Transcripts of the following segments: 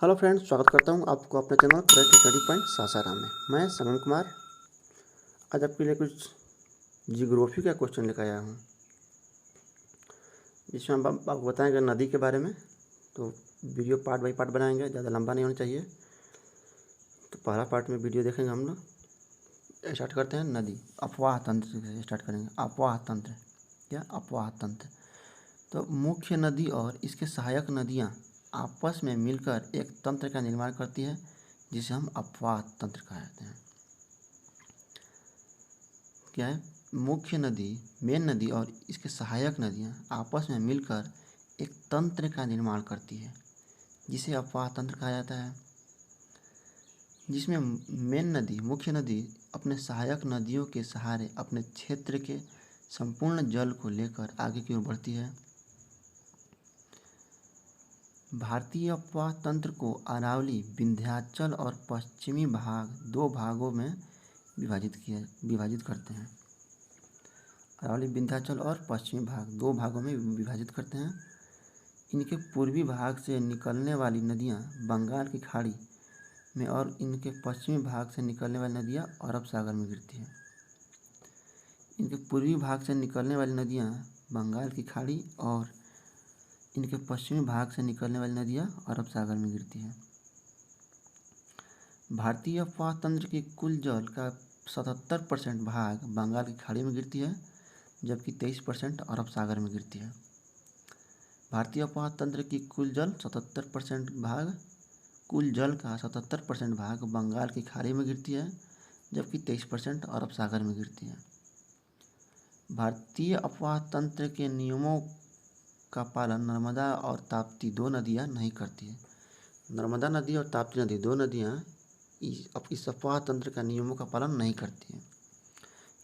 Hello friends, स्वागत करता हूं आपको अपने channel correct study point Sasaram में। मैं संगम कुमार आज आपके लिए कुछ जियोग्राफी का क्वेश्चन लेकर आया हूं, जिसमें हम आपको बताएंगे नदी के बारे में। तो वीडियो पार्ट बाई पार्ट बनाएंगे, ज़्यादा लंबा नहीं होना चाहिए। तो पहला पार्ट में वीडियो देखेंगे हम लोग। स्टार्ट करते हैं। नदी अपवाह तंत्र से स्टार्ट करेंगे। अपवाह तंत्र क्या? अपवाह तंत्र। तो मुख्य नदी और इसके सहायक नदियाँ आपस में मिलकर एक तंत्र का निर्माण करती है, जिसे हम अपवाह तंत्र कहते हैं। क्या है? मुख्य नदी, मेन नदी और इसके सहायक नदियाँ आपस में मिलकर एक तंत्र का निर्माण करती है, जिसे अपवाह तंत्र कहा जाता है। जिसमें मेन नदी, मुख्य नदी अपने सहायक नदियों के सहारे अपने क्षेत्र के संपूर्ण जल को लेकर आगे की ओर बढ़ती है। भारतीय अपवाह तंत्र को अरावली, विंध्याचल और पश्चिमी भाग दो भागों में विभाजित करते हैं। अरावली, विंध्याचल और पश्चिमी भाग दो भागों में विभाजित करते हैं। इनके पूर्वी भाग से निकलने वाली नदियाँ बंगाल की खाड़ी में और इनके पश्चिमी भाग से निकलने वाली नदियाँ अरब सागर में गिरती हैं। इनके पूर्वी भाग से निकलने वाली नदियाँ बंगाल की खाड़ी और इनके पश्चिमी भाग से निकलने वाली नदियाँ अरब सागर में गिरती हैं। भारतीय अपवाह तंत्र के कुल जल का 77% भाग बंगाल की खाड़ी में गिरती है, जबकि 23% अरब सागर में गिरती है। भारतीय अपवाह तंत्र की कुल जल का 77% भाग बंगाल की खाड़ी में गिरती है, जबकि 23% अरब सागर में गिरती है। भारतीय अपवाह तंत्र के नियमों का पालन नर्मदा और ताप्ती दो नदियाँ नहीं करती है। नर्मदा नदी और ताप्ती नदी दो नदियाँ इस अपवाह तंत्र का नियमों का पालन नहीं करती है,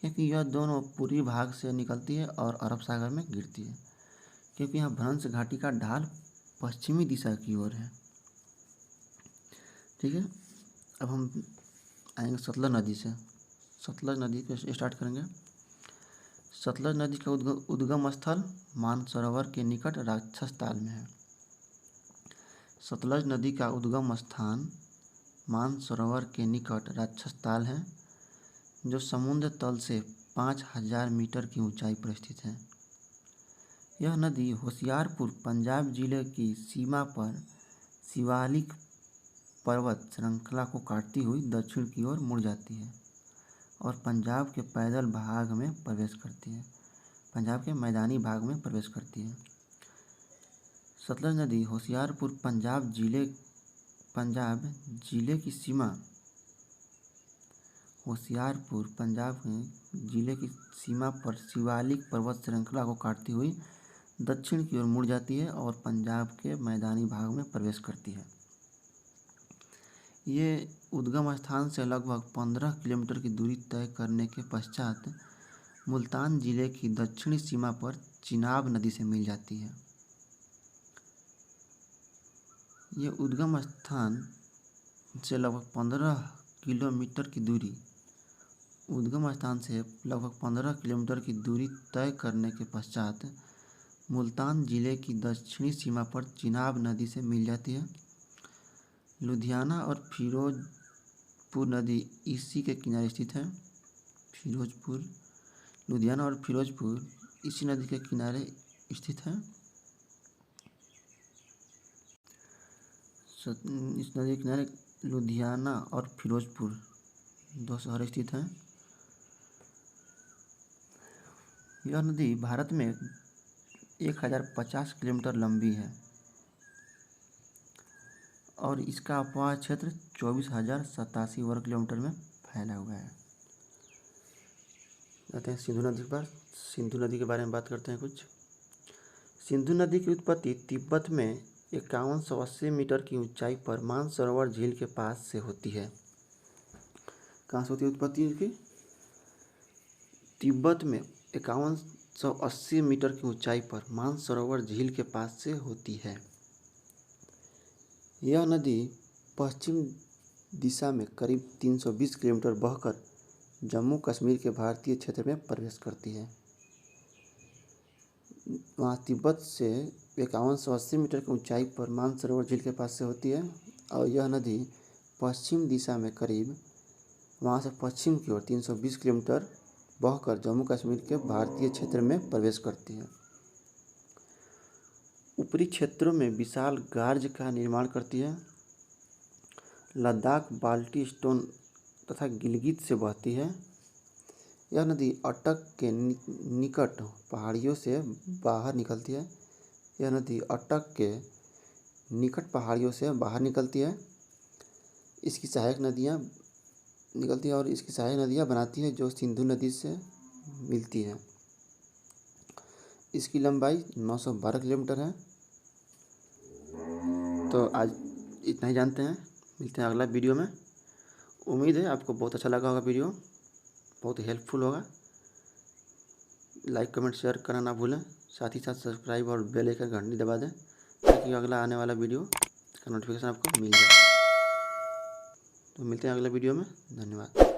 क्योंकि यह दोनों पूर्वी भाग से निकलती है और अरब सागर में गिरती है, क्योंकि यहाँ भ्रंश घाटी का ढाल पश्चिमी दिशा की ओर है। ठीक है, अब हम आएंगे सतलज नदी से। सतलज नदी को स्टार्ट करेंगे। सतलज नदी का उद्गम स्थल मानसरोवर के निकट राक्षस ताल में है। सतलज नदी का उद्गम स्थान मानसरोवर के निकट राक्षस ताल है, जो समुद्र तल से 5000 मीटर की ऊंचाई पर स्थित है। यह नदी होशियारपुर, पंजाब जिले की सीमा पर शिवालिक पर्वत श्रृंखला को काटती हुई दक्षिण की ओर मुड़ जाती है और पंजाब के पैदल भाग में प्रवेश करती है। पंजाब के मैदानी भाग में प्रवेश करती है। सतलज नदी होशियारपुर, पंजाब जिले की सीमा होशियारपुर पंजाब जिले की सीमा पर शिवालिक पर्वत श्रृंखला को काटती हुई दक्षिण की ओर मुड़ जाती है और पंजाब के मैदानी भाग में प्रवेश करती है। ये उद्गम स्थान से लगभग 15 किलोमीटर की दूरी तय करने के पश्चात मुल्तान जिले की दक्षिणी सीमा पर चिनाब नदी से मिल जाती है। ये उद्गम स्थान से लगभग 15 किलोमीटर की दूरी तय करने के पश्चात मुल्तान जिले की दक्षिणी सीमा पर चिनाब नदी से मिल जाती है। लुधियाना और फिरोजपुर नदी इसी के किनारे स्थित है। लुधियाना और फिरोजपुर इसी नदी के किनारे स्थित है। इस नदी के किनारे लुधियाना और फिरोजपुर दो शहर स्थित हैं। यह नदी भारत में 1050 किलोमीटर लंबी है और इसका अपवाह क्षेत्र 24,087 वर्ग किलोमीटर में फैला हुआ है। आते हैं सिंधु नदी पर। सिंधु नदी के बारे में बात करते हैं कुछ। सिंधु नदी की उत्पत्ति तिब्बत में 5180 मीटर की ऊंचाई पर मानसरोवर झील के पास से होती है। कहाँ से होती है उत्पत्ति इसकी? तिब्बत में 5180 मीटर की ऊंचाई पर मानसरोवर झील के पास से होती है। यह नदी पश्चिम दिशा में करीब 320 किलोमीटर बहकर जम्मू कश्मीर के भारतीय क्षेत्र में प्रवेश करती है। वहाँ तिब्बत से 5180 मीटर की ऊंचाई पर मानसरोवर झील के पास से होती है और यह नदी पश्चिम दिशा में करीब वहाँ से पश्चिम की ओर 320 किलोमीटर बहकर जम्मू कश्मीर के भारतीय क्षेत्र में प्रवेश करती है। ऊपरी क्षेत्रों में विशाल गार्ज का निर्माण करती है। लद्दाख, बाल्टिस्टोन तथा गिलगित से बहती है। यह नदी अटक के निकट पहाड़ियों से बाहर निकलती है। यह नदी अटक के निकट पहाड़ियों से बाहर निकलती है। इसकी सहायक नदियाँ निकलती है और इसकी सहायक नदियाँ बनाती है जो सिंधु नदी से मिलती है। इसकी लंबाई 912 किलोमीटर है। तो आज इतना ही जानते हैं, मिलते हैं अगला वीडियो में। उम्मीद है आपको बहुत अच्छा लगा होगा वीडियो, बहुत हेल्पफुल होगा। लाइक कमेंट शेयर करना ना भूलें, साथ ही साथ सब्सक्राइब और बेल आइकन घंटी दबा दें ताकि अगला आने वाला वीडियो का नोटिफिकेशन आपको मिल जाए। तो मिलते हैं अगले वीडियो में। धन्यवाद।